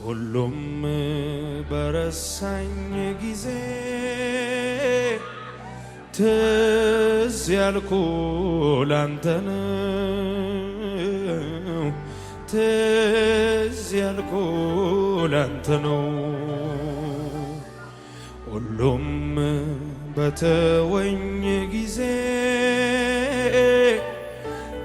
ሁሉም በረሳኝ ጊዜ ትዝ ያልኩ ላንተ ነው፣ ትዝ ያልኩ ላንተ ነው። ሁሉም በተወኝ ጊዜ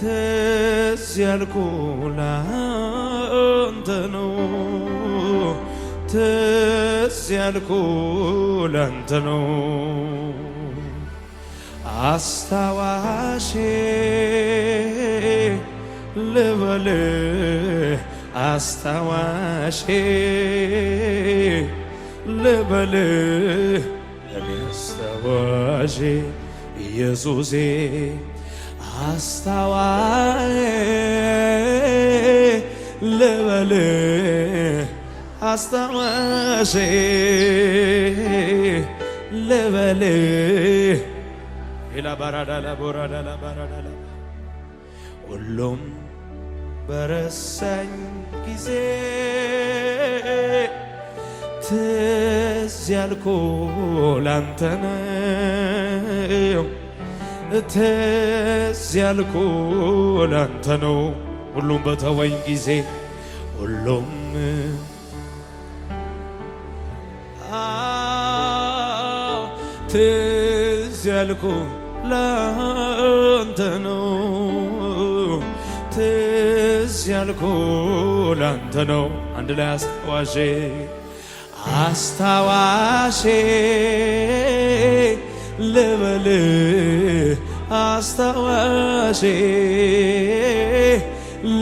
ትዝ ያልኩ ላንተ ነው፣ ትዝ ያልኩ ላንተ ነው። አስታዋሼ ልበል አስታዋሼ ልበል ለኔ አስታዋሼ ኢየሱሴ አስታዋሼ ልበል አስታዋሼ ልበል ኢላ ባራዳላ ቦራዳላ ባራዳላ ሁሉም በረሳኝ ጊዜ ትዝ ያልኩ ላንተ ነው፣ ትዝ ያልኩ ላንተ ነው። ሁሉም በተወኝ ጊዜ ሁሉም ትዝ ያልኩ ላንተ ነው፣ ትዝ ያልኩ ላንተ ነው። አንድ ላይ አስታዋሼ አስታዋሼ ልበል አስታዋሼ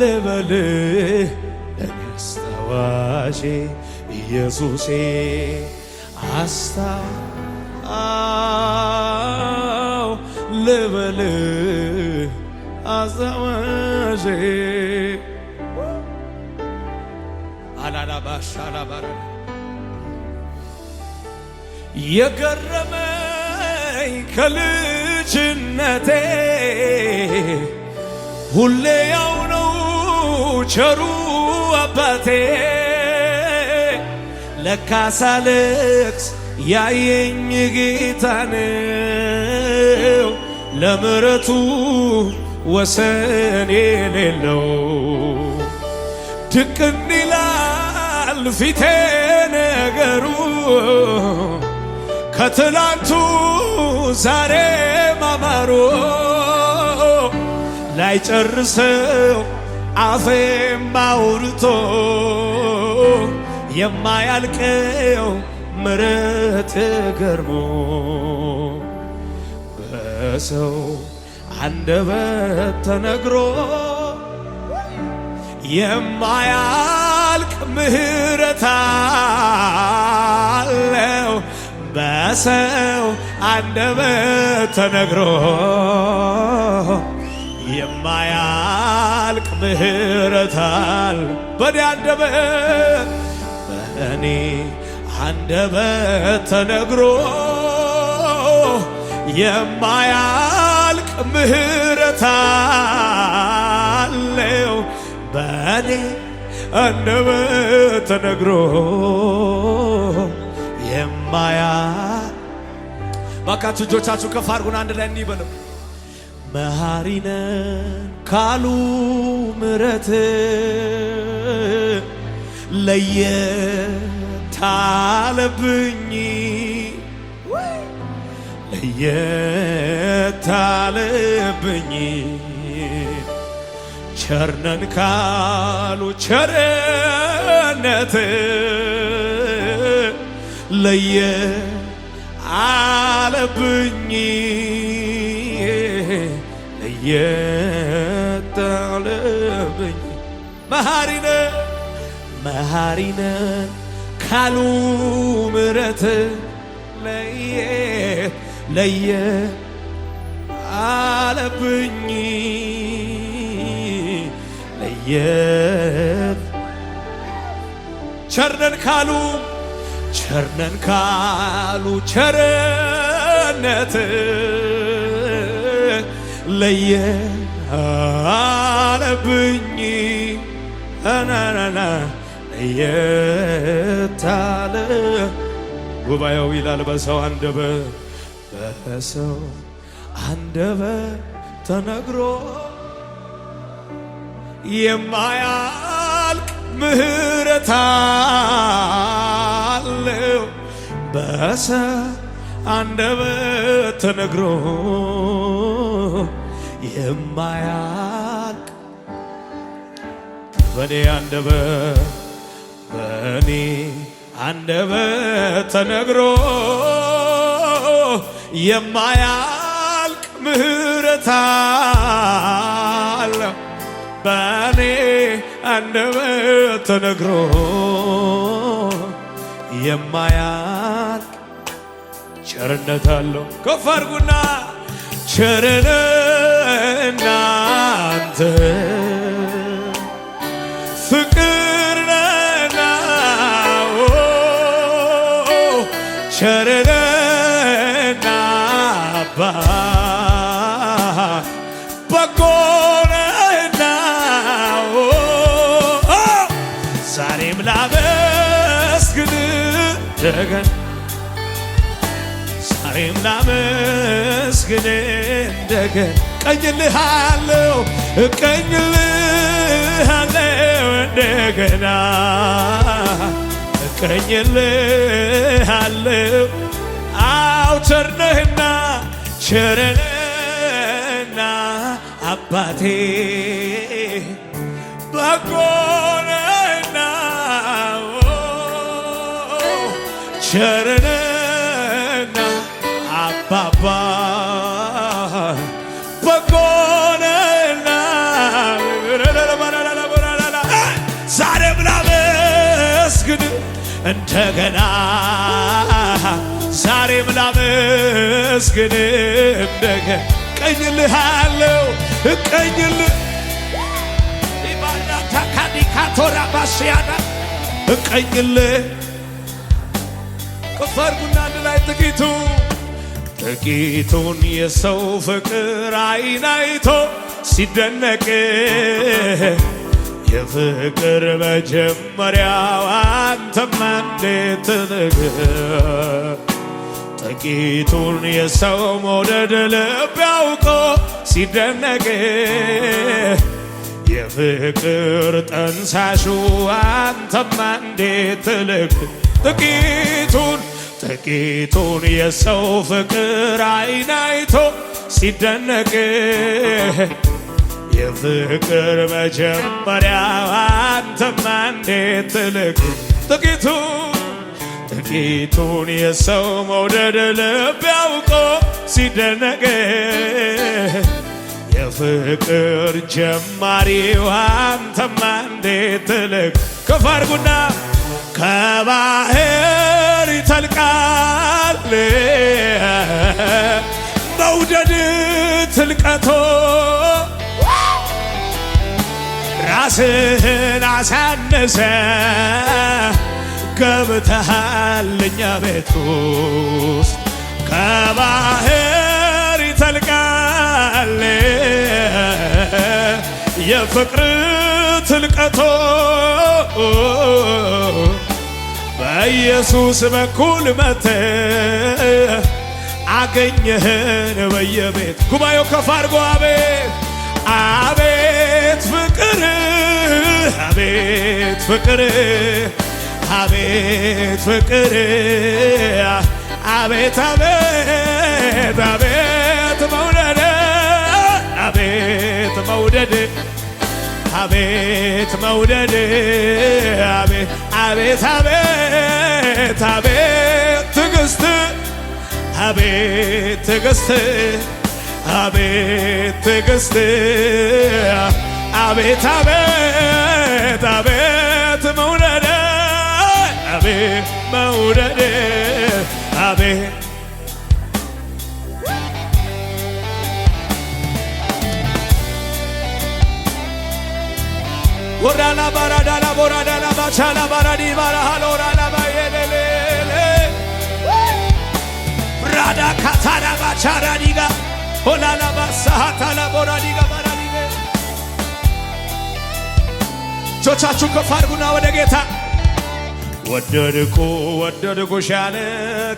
ልበል ለኔ አስታዋሼ ኢየሱሴ ልበል አስታዋሼ አላላባሻላባራ የገረመኝ ከልጅነቴ ሁሌ ያው ነው ቸሩ አባቴ ለካ ሳለቅስ ያየኝ ጌታ ነው ለምሕረቱ ወሰን የሌለው ድቅን ይላል ፊቴ ነገሩ ከትላንቱ ዛሬ ማማሩ ላይ ጨርሰው አፌም አውርቶ የማያልቀው ምሕረት ገርሞ በሰው አንደበት ተነግሮ የማያልቅ ምሕረት አለው በሰው አንደበት ተነግሮ የማያልቅ ምሕረት አለ በኔ አንደበት በእኔ አንደበት ተነግሮ የማያልቅ ምሕረት አለው በእኔ አንደበት ተነግሮ ባካችሁ እጆቻችሁ ከፍ አድርጉና አንድ ላይ እንበለው። መሐሪ ነን ካሉ ምሕረት ለየት አለብኝ ለየት አለብኝ ቸርነን ካሉ ቸርነት ለየት አለብኝ ለየት አለብኝ መሐሪ ነን ካሉ ምሕረት ለየት አለብኝ ለየት ቸርነን ካሉ ቸርነት ለየት አለብኝ ለየት ያለ ጉባኤው ይላል በሰው አንደበት ተነግሮ የማያልቅ ምሕረት አለው በሰው አንደበት ተነግሮ የማያልቅ በኔ አንደበት ተነግሮ የማያልቅ ምሕረት አለው በኔ አንደበት ተነግሮ የማያልቅ ቸርነት አለው። ከፍ አድርጉና ቸርነህ አንተ ፍቅር ነህና ቸርነህ አባት በጎ ነህና ዛሬም ላመስግንህ እንደገና ዛሬም ላመስግንህ እንደገና እቀኝልሃለሁ እንደገና እቀኝልሃለሁ አው ቸር ነህና አባቴ በጎ ነህና ቸር ነህና አባባ በጎ ነህና ዛሬም ላመስግንህ እንደገና ዛሬም ላመስግንህ እንደገና እቀኝልሃለሁ ኢባዳታካዲካቶራ ባሽያዳ እቀኝልህ ከፍ አድርጉና አንድ ላይ ጥቂቱን የሰው ፍቅር አይን አይቶ ሲደነቅ የፍቅር መጀመሪያው አንተማ እንዴት ትልቅ ጥቂቱን የሰው መውደድ ልብ ያውቆ ሲደነቅ የፍቅር ጠንሳሹ አንተማ እንዴት ትልቅ ጥቂቱን የሰው ፍቅር አይን አይቶ ሲደነቅ የፍቅር መጀመሪያ አንተማ እንዴት ትልቅ ጥቂቱን የሰው መውደድ ልብ ያውቆ ሲደነቅ የፍቅር ጀማሪው አንተማ እንዴት ትልቅ ከፍ አድርጉና ከባህር ይተልቃል መውደድ ትልቀቶ ራስህን አሳነሰ ገብተሃል እኛ ቤት ውስጥ ከባህር ይተልቃል የፍቅር ትልቀቶ በኢየሱስ በኩል መጥተህ አገኘህን በየቤት ጉባኤው ከፍ አድርጎ አቤት ፍቅር አቤት ፍቅር አቤት ፍቅር አቤት አቤት አቤት መውደድ አቤት መውደድ አቤት መውደድ አቤት አቤት አቤት አቤት ትዕግስት አቤት ትዕግስት አቤት ትዕግስት አቤት አቤት አቤት መውደድ አቤት መውደድ አቤት ወራላ ባራዳላ ቦራዳላ ባቻላ ባራዲ ባራሃሎራላ ባየሌሌ ብራዳ ካታራ ባቻራዲጋ ሆላላ ባሳሃታላ ቦራዲጋ ባራዲጋ እጆቻችሁን ከፍ አድርጉና ወደ ጌታ ወደድኩሽ ያለ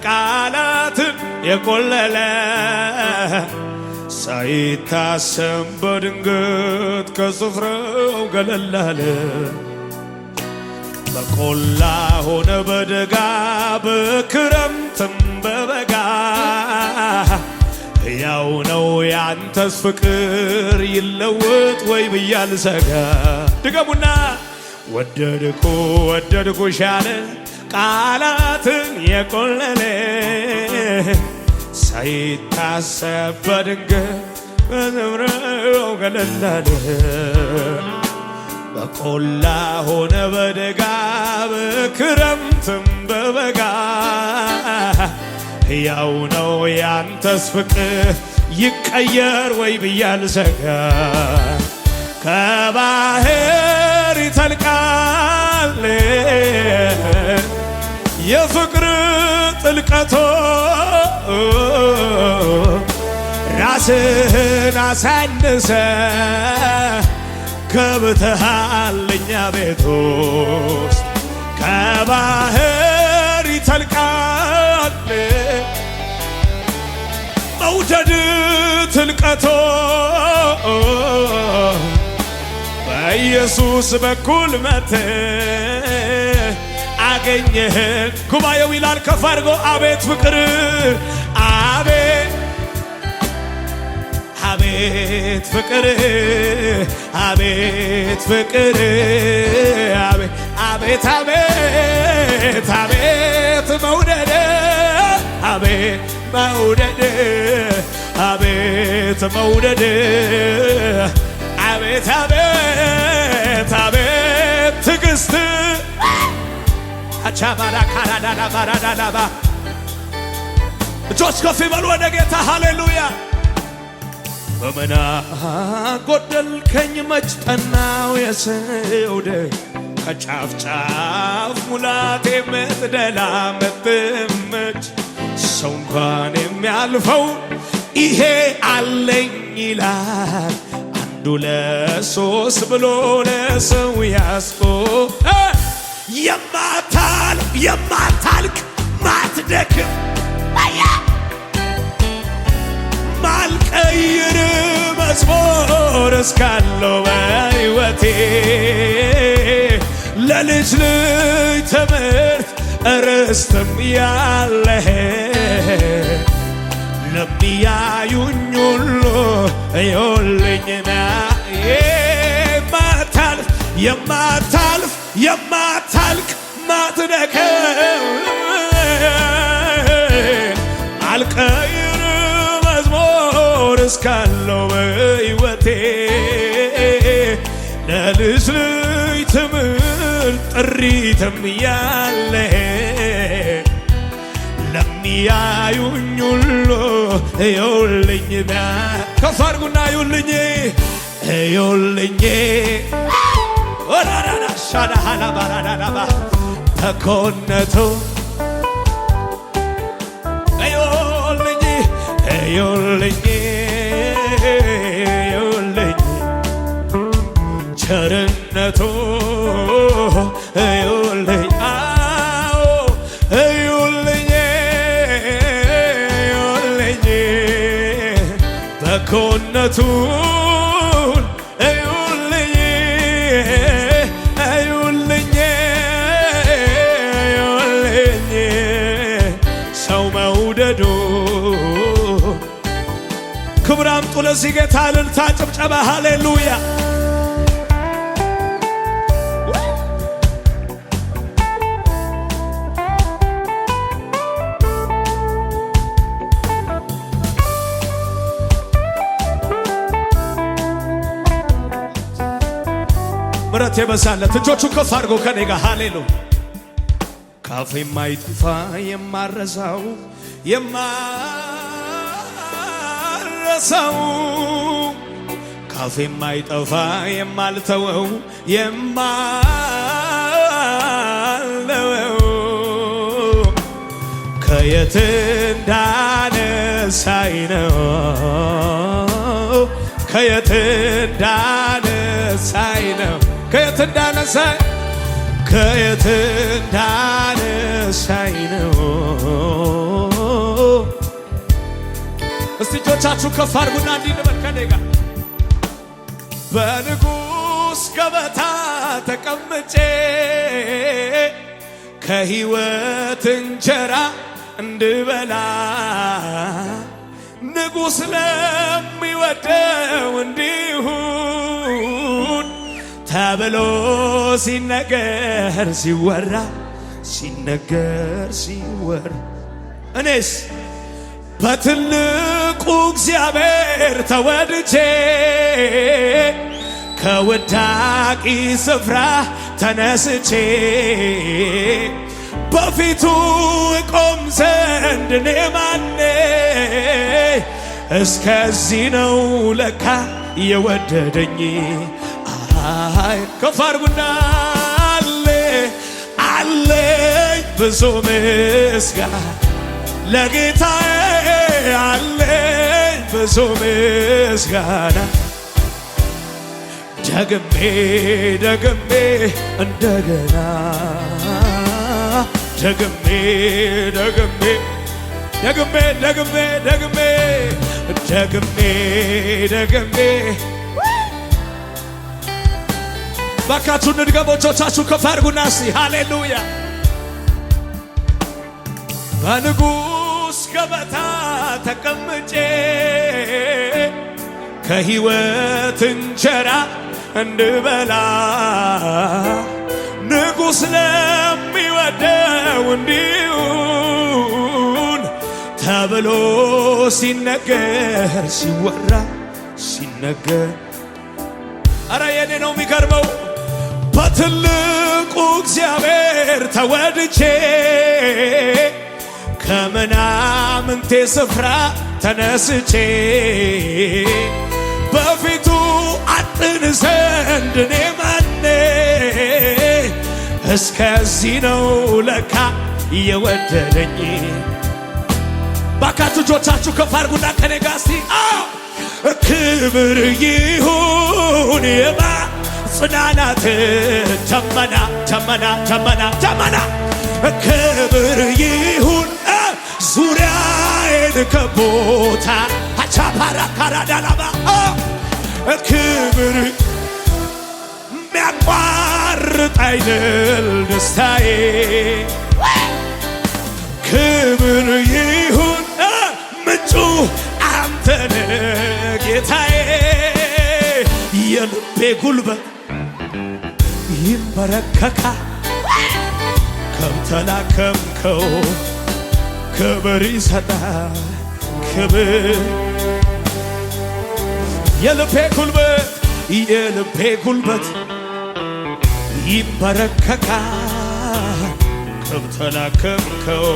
ቃላትን የቆለለ ሳይታሰብ በድንገት ከስፍራው ገለል አለ። በቆላ ሆነ በደጋ በክረምትም በበጋ ያው ነው ያንተስ ፍቅር ይለወጥ ወይ ብዬ አልሰጋ። ድገሙና ወደድኩሽ ያለ ቃላትን የቆለለ ሳይታሰብ በድንገት ከስፍራው ገለል አለ። በቆላ ሆነ በደጋ በክረምትም በበጋ ያው ነው ያንተስ ፍቅር ይቀየር ወይ ብዬ አልሰጋ። ከባህር ይተልቃል የፍቅር ጥልቀቶ ራስህን አሳንሰ ገብተሃል እኛ ቤት ውስጥ። ከባህር ይተልቃል መውደድ ጥልቀቶ በኢየሱስ በኩል መጥተህ አገኘህን። ጉባኤው ይላል ከፍ አድርጎ አቤት ፍቅር አቤት ፍቅር አቤት ፍቅር አቤት አቤት አቤት መውደድ አቤት መውደድ አቤት መውደድ አቤት አቤት አቤት ትዕግስት አቻባራ ካራዳና ባራዳናባ እጆች ከፍ ይበሉ ወደ ጌታ ሃሌሉያ። በመና ጎደልከኝ መች ጠናው የሰው ደግ ከጫፍ ጫፍ ሙላቴ ምትደላ ምትመች ሰው እንኳን የሚያልፈው ይሄ አለኝ ይላል። አንዱ ለሶስት ብሎ ለሰው ያስቆ የማታልቅ ማትደክም ማልቀይር መዝሙር እስካለው በሕይወቴ ለልጅ ትምህርት ርስትም ያለህ ለሚያዩኝ ሁሉ እዩልኝና የማታልቅ ማትደክም አልቀይር መዝሙር እስካለው በሕይወቴ ለልጅ ትምህርት ጥሪትም ያለ ለሚያዩኝ ሁሉ እዩልኝ ከፍ አድርጉና እዩልኝ ወራራና ሻዳሃላ ባራዳናባ ተኮነቱ እዩልኝ ቸርነቱ እዩልኝ እዩልኝ በጎነቱን እዩልኝ ሰው መውደዱ ክብር አምጡ ለዚህ ጌታ እልልታ ጭብጨባ ሃሌሉያ። ምሕረት የበዛለት እጆቹን ከፍ አድርጎ ከኔ ጋር ሃሌሉያ። ካፌ የማይጠፋ የማረሳው ካፌ የማይጠፋ የማልተወው ከየት እንዳነሳኝ ነው ከየት እንዳነሳኝ እጆቻችሁ ከፍ አድርጉና እንዲህ እንበል ከኔ ጋር በንጉሥ ገበታ ተቀምጬ ከሕይወት እንጀራ እንድበላ ንጉሥ ለሚወደው እንዲሁን ተብሎ ሲነገር ሲወራ እኔስ በትልቁ እግዚአብሔር ተወድጄ ከወዳቂ ስፍራ ተነስቼ በፊቱ እቆም ዘንድ እኔ ማኔ እስከዚህ ነው ለካ የወደደኝ አይ ከፍ አድርጉና አለኝ ብዙ ምስጋና ለጌታዬ አለኝ ብዙ ምስጋና ደግሜ እንደገና ደግሜ ባካችሁ ንድገሞቻችሁ ከፍ አድርጉና እስቲ ሃሌሉያ በንጉሥ ገበታ ተቀምጬ ከሕይወት እንጀራ እንድበላ ንጉሥ ለሚወደው እንዲሁን ተብሎ ሲነገር ሲወራ አረ የኔ ነው የሚገርመው በትልቁ እግዚአብሔር ተወድጄ ከምናምንቴ ስፍራ ተነስቼ በፊቱ አጥን ዘንድ እኔ ማኔ እስከዚህ ነው ለካ የወደደኝ ባካችሁ እጆቻችሁ ከፍ አድርጉና ከኔ ጋር እስቲ ክብር ይሁን የማጽናናት ደመና ክብር ይሁን ዙሪያዬን ከቦታ አቻፓራ ካራዳላባ ክብር ሚያቋርጥ አይደል ደስታዬ ክብር ይሁን ምንጩ አንተነ ጌታዬ የልቤ ጉልበት ይንበረከካል ከምተላከምከው ክብር ይሰጣል ክብር የልቤ ጉልበት ይንበረከካል ከምተላከምከው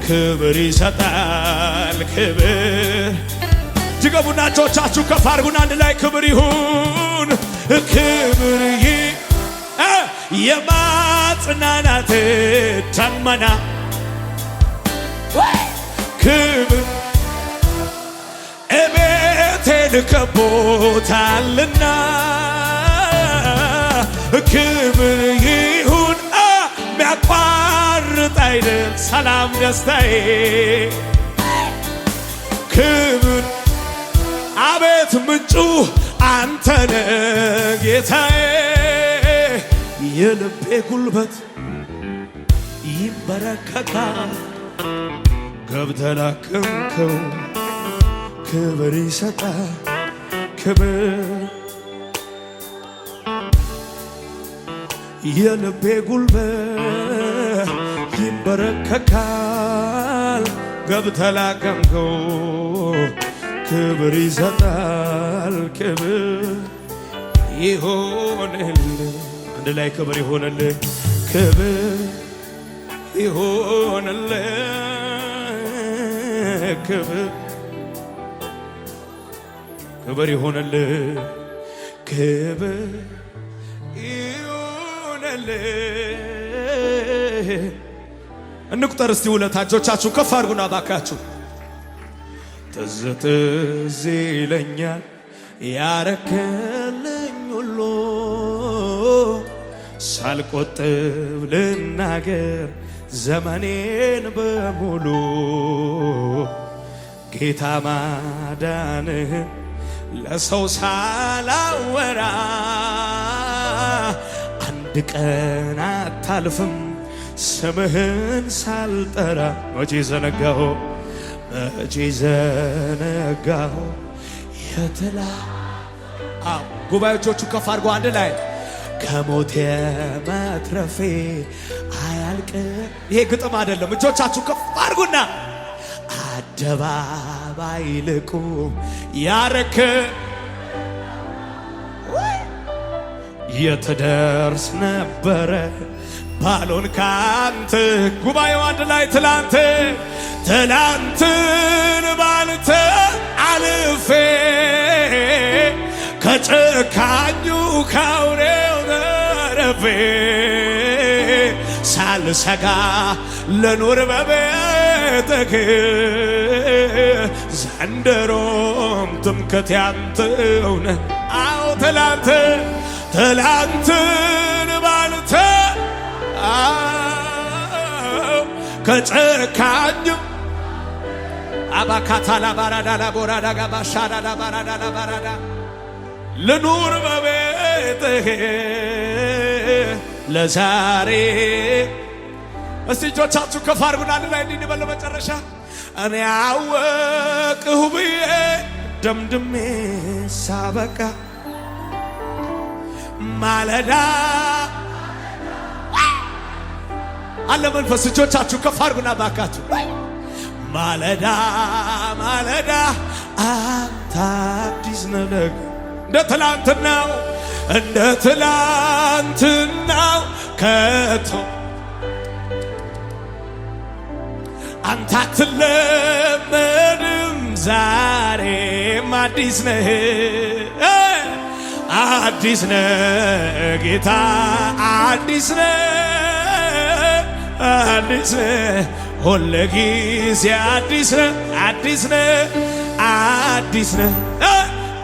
ክብር ይሰጣል ክብር ድገሙና እጆቻችሁ ከፍ አድርጉና አንድ ላይ ክብር ይሁን የማጽናናት ደመና ክብር እቤቴን ከቦታልና ክብር ይሁን ሚያቋርጥ አይደል ሰላም ደስታዬ ክብር አቤት ምንጩ አንተነ ጌታዬ የልቤ ጉልበት ይንበረከካል ገብተላከምከው ክብር ይሰጣል ክብር የልቤ ጉልበት ይንበረከካል ገብተላከምከው ክብር ይሰጣል ክብር ይሆንልህ አንድ ላይ ክብር ይሆንልህ ክብር ይሆንልህ ክብር ይሆንልህ ክብር ይሆንልህ እንቁጠር እስቲ ውለታጆቻችሁ ከፍ አድርጉና ባካችሁ ትዝ ይለኛል ያረክልኝ ሁሉ ሳልቆጥብ ልናገር ዘመኔን በሙሉ ጌታ ማዳንህን ለሰው ሳላወራ አንድ ቀን አታልፍም ስምህን ሳልጠራ። መቼ ዘነጋሁ የትላ ጉባኤዎቹ ከፍ አድርጎ አንድ ላይ ከሞት መትረፌ አያልቅ። ይሄ ግጥም አይደለም። እጆቻችሁ ከፍ አድርጉና አደባባይ ልቁ ያረክ የትደርስ ነበረ ባሎን ካንተ። ጉባኤው አንድ ላይ ትላንትን ባንተ አልፌ ከጨካኙ ካውሬው ተረፌ ሳልሰጋ ለኑር በቤትህ ዘንድሮም ትምክህቴ አንተው ነህ። አዎ ትላንትን ባንተ ከጨካኙ አባካታላ ባራዳላ ቦራዳ ጋባሻዳላ ባራዳላ ባራዳ ልኑር በቤትህ ለዛሬ። እስቲ እጆቻችሁ ከፍ አድርጉና አንድ ላይ እንዲህ እንበል ለመጨረሻ እኔ አወቅሁ ብዬ ደምድሜ ሳበቃ ማለዳ አለ መንፈስ። እጆቻችሁ ከፍ አድርጉና ባካችሁ ማለዳ አንተ አዲስ ነህ እንደ ትላንትናው ከቶ አንተ አትለመድም ዛሬም አዲስ ነህ ጌታ አዲስ ነህ ሁል ጊዜ አዲስ ነህ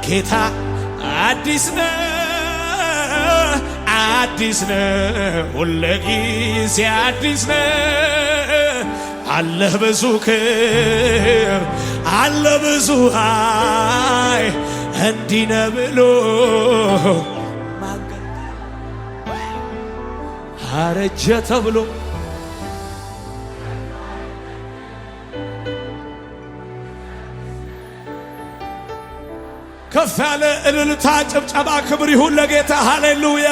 ጌታ አዲስ ነህ ሁል ጊዜ አዲስ ነህ። አለህ ብዙ ክብር አለህ ብዙ ኃይል እንዲህ ነው ብሎ አረጀ ተብሎ ከፍ ያለ እልልታ ጭብጨባ ክብር ይሁን ለጌታ። ሃሌሉያ።